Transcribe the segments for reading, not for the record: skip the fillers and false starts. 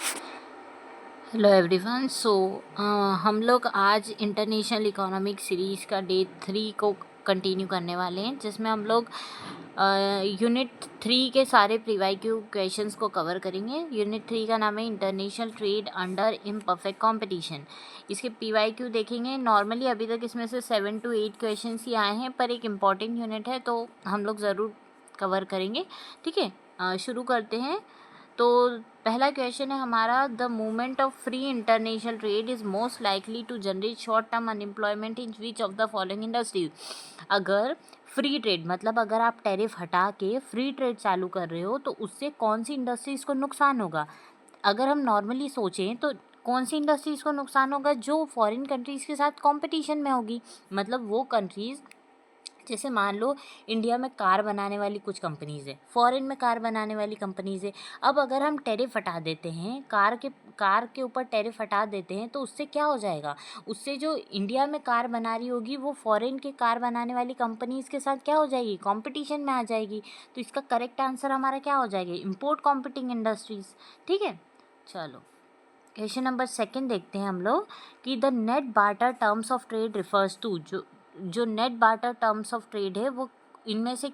Hello everyone. हम लोग आज इंटरनेशनल इकोनॉमिक सीरीज़ का डे 3 को कंटिन्यू करने वाले हैं, जिसमें हम लोग यूनिट 3 के सारे प्रीवाईक्यू क्वेश्चंस को कवर करेंगे। यूनिट 3 का नाम है international trade under imperfect competition. इसके पीवाईक्यू देखेंगे। नॉर्मली अभी तक इसमें से 7 to 8 क्वेश्चंस ही आए हैं, पर एक इम्पॉर्टेंट यूनिट है तो हम लोग ज़रूर कवर करेंगे। ठीक है, शुरू करते हैं। तो पहला क्वेश्चन है हमारा, the movement of free international trade is most likely to generate short term unemployment in which of the following industries. अगर फ्री ट्रेड मतलब अगर आप टैरिफ हटा के फ्री ट्रेड चालू कर रहे हो तो उससे कौन सी इंडस्ट्रीज को नुकसान होगा। अगर हम नॉर्मली सोचें तो कौन सी इंडस्ट्रीज को नुकसान होगा, जो फॉरेन कंट्रीज़ के साथ कंपटीशन में होगी। मतलब वो कंट्रीज़, जैसे मान लो इंडिया में कार बनाने वाली कुछ कंपनीज़ है, फॉरेन में कार बनाने वाली कंपनीज़ है। अब अगर हम टैरिफ हटा देते हैं, कार के ऊपर टैरिफ हटा देते हैं, तो उससे क्या हो जाएगा, उससे जो इंडिया में कार बना रही होगी वो फॉरेन के कार बनाने वाली कंपनीज़ के साथ क्या हो जाएगी, कंपटीशन में आ जाएगी। तो इसका करेक्ट आंसर हमारा क्या हो जाएगा, इम्पोर्ट कॉम्पिटिंग इंडस्ट्रीज़। ठीक है, चलो क्वेश्चन नंबर 2 देखते हैं हम लोग कि the net barter terms of trade refers to, जो net barter terms of trade है वो इनमें से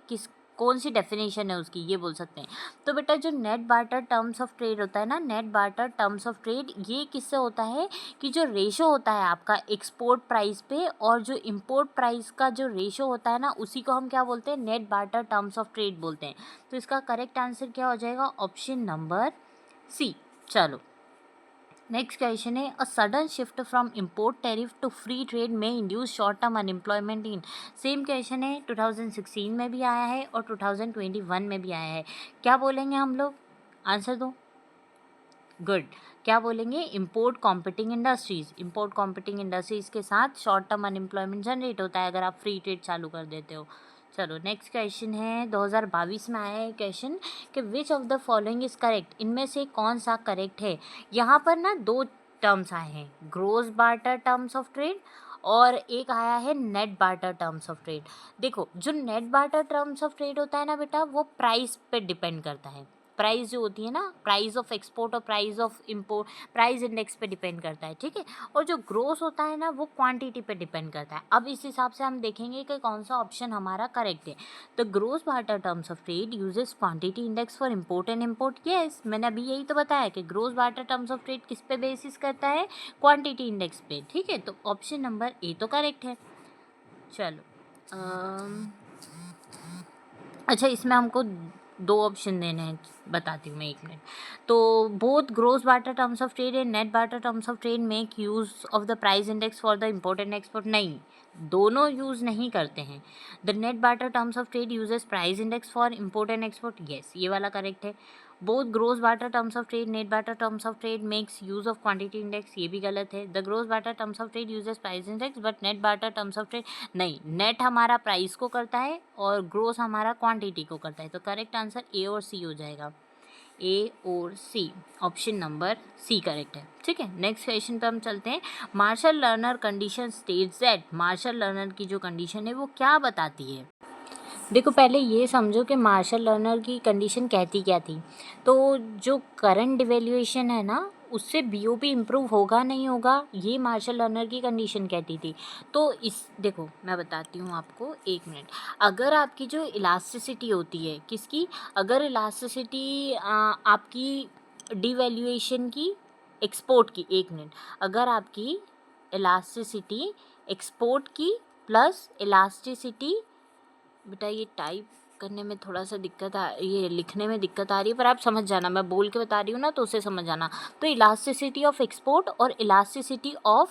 कौन सी डेफिनेशन है उसकी, ये बोल सकते हैं। तो बेटा जो net barter terms of trade होता है ना, net barter terms of trade, ये किससे होता है कि जो रेशो होता है आपका एक्सपोर्ट प्राइस पे और जो इंपोर्ट प्राइस का जो रेशो होता है ना, उसी को हम क्या बोलते हैं, net barter terms of trade बोलते हैं। तो इसका करेक्ट आंसर क्या हो जाएगा, ऑप्शन नंबर सी। चलो नेक्स्ट क्वेश्चन है, a sudden shift from import tariff to free trade में induce short term unemployment in. Same question है, 2016 में भी आया है और 2021 में भी आया है। क्या बोलेंगे हम लोग, आंसर दो। गुड, क्या बोलेंगे, import competing industries. Import competing industries के साथ शॉर्ट टर्म अनएम्प्लॉयमेंट जनरेट होता है अगर आप फ्री ट्रेड चालू कर देते हो। चलो नेक्स्ट क्वेश्चन है, 2022 में आया है क्वेश्चन कि विच of the following is correct, इनमें से कौन सा करेक्ट है। यहाँ पर ना 2 टर्म्स आए हैं, gross barter terms of trade और एक आया है net barter terms of trade. देखो जो net barter terms of trade होता है ना बेटा, वो प्राइस पे डिपेंड करता है। प्राइस जो होती है ना, प्राइस ऑफ एक्सपोर्ट और price of import, price index पे डिपेंड करता है। ठीक है, और जो ग्रोस होता है ना, वो क्वांटिटी पे डिपेंड करता है। अब इस हिसाब से हम देखेंगे कि कौन सा ऑप्शन हमारा करेक्ट है। The gross barter terms of trade uses quantity index for import and import. Yes, मैंने अभी यही तो बताया कि gross barter terms of trade किस पे बेसिस करता है, क्वांटिटी इंडेक्स पे। ठीक है, तो ऑप्शन नंबर ए तो करेक्ट है। चलो अच्छा, इसमें हमको 2 ऑप्शन देने हैं, बताती हूँ मैं, 1 मिनट। तो both gross barter terms of trade and net barter terms of trade make use of the price index for the import and export. नहीं, दोनों यूज़ नहीं करते हैं। The net barter terms of trade uses price index for import and export. Yes, ये वाला correct है। Both gross barter terms of trade, net barter terms of trade makes use of quantity index, ये भी गलत है। The gross barter terms of trade uses price index but net barter terms of trade, नहीं, net हमारा price को करता है और ग्रोस हमारा क्वांटिटी को करता है। तो करेक्ट आंसर ए और सी हो जाएगा, ए और C, option number C correct है। ठीक है, नेक्स्ट क्वेश्चन पे हम चलते हैं। Marshall Lerner condition states that, Marshall Lerner की जो कंडीशन है वो क्या बताती है। देखो पहले ये समझो कि मार्शल लर्नर की कंडीशन कहती क्या थी। तो जो करंट डिवेल्यूएशन है ना, उससे बीओपी इम्प्रूव होगा नहीं होगा, ये मार्शल लर्नर की कंडीशन कहती थी। तो इस देखो मैं बताती हूँ आपको, 1 मिनट। अगर आपकी जो इलास्टिसिटी होती है किसकी, अगर इलास्टिसिटी आपकी डिवेल्यूएशन की, एक्सपोर्ट की, 1 मिनट, अगर आपकी इलास्टिसिटी एक्सपोर्ट की प्लस इलास्टिसिटी, बेटा ये टाइप करने में थोड़ा सा दिक्कत ये लिखने में दिक्कत आ रही है, पर आप समझ जाना, मैं बोल के बता रही हूँ ना तो उसे समझ जाना। तो इलास्टिसिटी ऑफ एक्सपोर्ट और इलास्टिसिटी ऑफ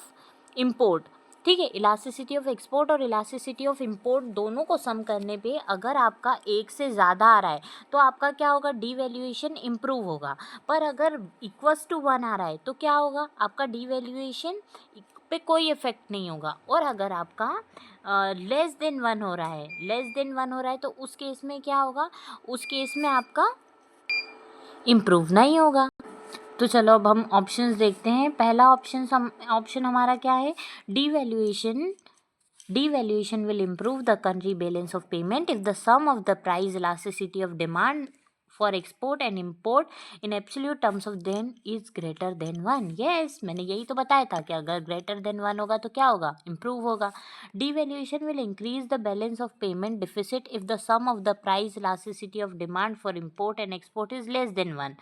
इम्पोर्ट, ठीक है, इलास्टिसिटी ऑफ एक्सपोर्ट और इलास्टिसिटी ऑफ इम्पोर्ट दोनों को सम करने पे अगर आपका 1 से ज़्यादा आ रहा है तो आपका क्या होगा, डीवैल्यूएशन इम्प्रूव होगा। पर अगर इक्वल्स टू 1 आ रहा है तो क्या होगा, आपका डीवैल्यूएशन पे कोई इफेक्ट नहीं होगा। और अगर आपका लेस देन 1 हो रहा है, लेस देन 1 हो रहा है तो उस केस में क्या होगा, उस केस में आपका इम्प्रूव नहीं होगा। तो चलो अब हम ऑप्शंस देखते हैं। पहला ऑप्शन हमारा क्या है, devaluation will improve the country balance of payment if the sum of the price elasticity of demand for export and import in absolute terms of then is greater than 1. Yes, मैंने यही तो बताया था कि अगर greater than 1 होगा तो क्या होगा, improve होगा. Devaluation will increase the balance of payment deficit if the sum of the price elasticity of demand for import and export is less than 1.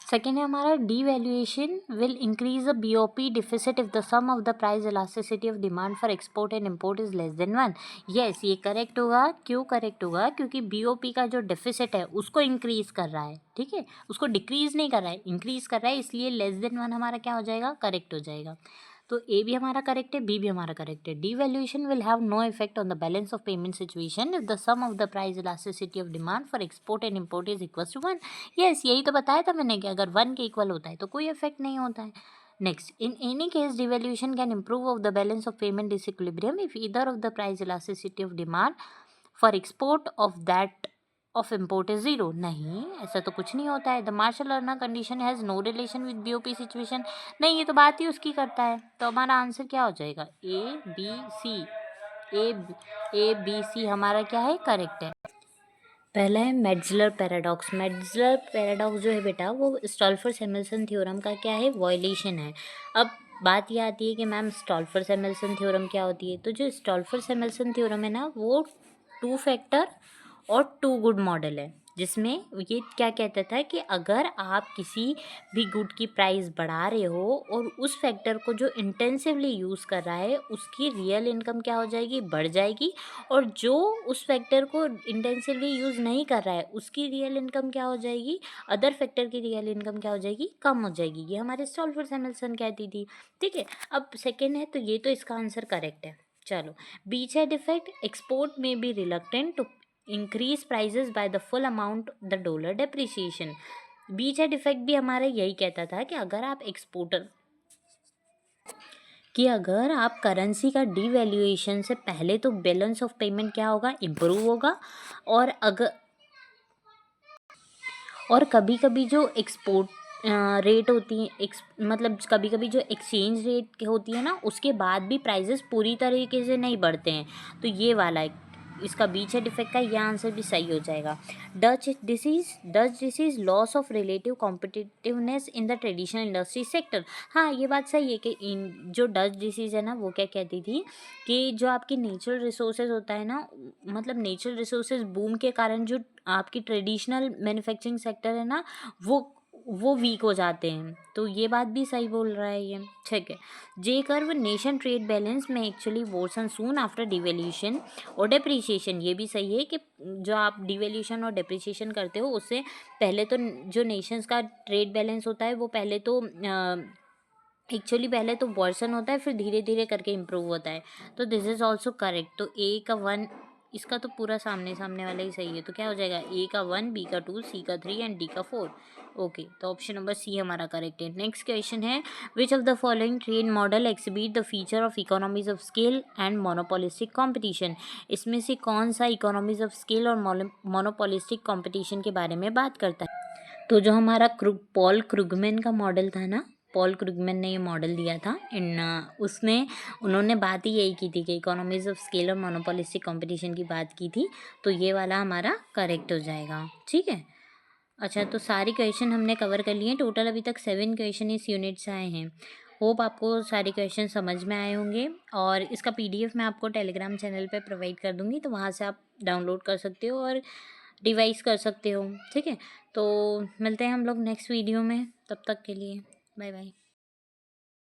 Second है हमारा devaluation will increase the BOP deficit if the sum of the price elasticity of demand for export and import is less than 1. yes, ये correct होगा. क्यों correct होगा? क्योंकि BOP का जो deficit है उसको इंक्रीज कर रहा है. ठीक है, उसको डिक्रीज नहीं कर रहा है, इंक्रीज कर रहा है, इसलिए लेस देन 1 हमारा क्या हो जाएगा, करेक्ट हो जाएगा. तो ए भी हमारा करेक्ट है, बी भी हमारा करेक्ट है. Devaluation will have no effect on the balance of payment situation if the sum of the price elasticity of demand for export and import is equal to 1. Yes, यही तो बताया था मैंने कि अगर 1 के इक्वल होता है तो कोई इफेक्ट नहीं होता है. Next, in any case devaluation can improve of the balance of payment disequilibrium if either of the price elasticity of demand for export of that of import is zero. नहीं, ऐसा तो कुछ नहीं होता है. The Marshall Lerner condition has no relation with BOP situation. नहीं, ये तो बात ही उसकी करता है. तो हमारा आंसर क्या हो जाएगा, A B C. A B C हमारा क्या है, करेक्ट है. पहला है मेट्जलर पैराडॉक्स. मेट्जलर पैराडॉक्स जो है बेटा वो स्टॉल्फर-सैमुएल्सन थ्योरम का क्या है, वायलेशन है. अब बात ये आती है कि मैम स्टॉल्फर-सैमुएल्सन थ्योरम क्या होती है. तो जो स्टॉल्फर-सैमुएल्सन थ्योरम है ना वो 2 फैक्टर और 2 गुड मॉडल है, जिसमें ये क्या कहता था कि अगर आप किसी भी गुड की प्राइस बढ़ा रहे हो और उस फैक्टर को जो इंटेंसिवली यूज़ कर रहा है उसकी रियल इनकम क्या हो जाएगी, बढ़ जाएगी. और जो उस फैक्टर को इंटेंसिवली यूज़ नहीं कर रहा है उसकी रियल इनकम क्या हो जाएगी, अदर फैक्टर की रियल इनकम क्या हो जाएगी, कम हो जाएगी. ये हमारे स्टॉल्फर-सैमुएल्सन कहती थी. ठीक है, अब सेकेंड है तो ये तो इसका आंसर करेक्ट है. चलो, बीचहेड इफेक्ट. एक्सपोर्ट में be reluctant to increase prices by the full amount the dollar depreciation. Beachhead effect भी हमारा यही कहता था कि अगर आप एक्सपोर्टर कि अगर आप करेंसी का डिवैल्यूएशन से पहले तो बैलेंस ऑफ पेमेंट क्या होगा, इम्प्रूव होगा. और कभी कभी जो एक्सपोर्ट रेट होती है, मतलब कभी कभी जो एक्सचेंज रेट होती है ना उसके बाद भी प्राइजेस पूरी तरीके से नहीं बढ़ते हैं. तो ये वाला है इसका बीचहेड इफेक्ट का ये आंसर भी सही हो जाएगा. Dutch disease loss of relative competitiveness in the traditional industry sector. हाँ, ये बात सही है कि जो डच डिसीज है ना वो क्या कहती थी कि जो आपकी नेचुरल रिसोर्सेज होता है ना, मतलब नेचुरल रिसोर्सेज बूम के कारण जो आपकी ट्रेडिशनल मैन्युफैक्चरिंग सेक्टर है ना वो वीक हो जाते हैं. तो ये बात भी सही बोल रहा है ये. ठीक है, J curve nation trade balance में actually worsen soon after devaluation और डेप्रिसिएशन. ये भी सही है कि जो आप डिवेल्यूशन और डेप्रिसिएशन करते हो उससे पहले तो जो नेशंस का ट्रेड बैलेंस होता है वो पहले तो पहले तो वर्सन होता है, फिर धीरे धीरे करके इम्प्रूव होता है. तो दिस इज़ ऑल्सो करेक्ट. तो ए का 1 इसका तो पूरा सामने वाला ही सही है. तो क्या हो जाएगा, ए का 1, बी का 2, सी का 3 एंड डी का 4. ओके, तो ऑप्शन नंबर सी हमारा करेक्ट है. नेक्स्ट क्वेश्चन है, विच of the following trade model exhibit the feature of economies of scale and monopolistic competition. इसमें से कौन सा इकोनॉमीज ऑफ स्केल और मोनोपोलिस्टिक कॉम्पिटिशन के बारे में बात करता है. तो जो हमारा पॉल क्रुगमैन का मॉडल था ना, पॉल क्रुगमैन ने ये मॉडल दिया था उसमें उन्होंने बात ही यही की थी कि इकोनॉमीज ऑफ स्केल और मोनोपोलिस्टिक कंपटीशन की बात की थी. तो ये वाला हमारा करेक्ट हो जाएगा. ठीक है, अच्छा, तो सारे क्वेश्चन हमने कवर कर लिए. टोटल अभी तक 7 क्वेश्चन इस यूनिट से आए हैं. होप आपको सारे क्वेश्चन समझ में आए होंगे और इसका PDF मैं आपको टेलीग्राम चैनल पे प्रोवाइड कर दूँगी, तो वहाँ से आप डाउनलोड कर सकते हो और रिवाइज कर सकते हो. ठीक है, तो मिलते हैं हम लोग नेक्स्ट वीडियो में. तब तक के लिए बाय बाय.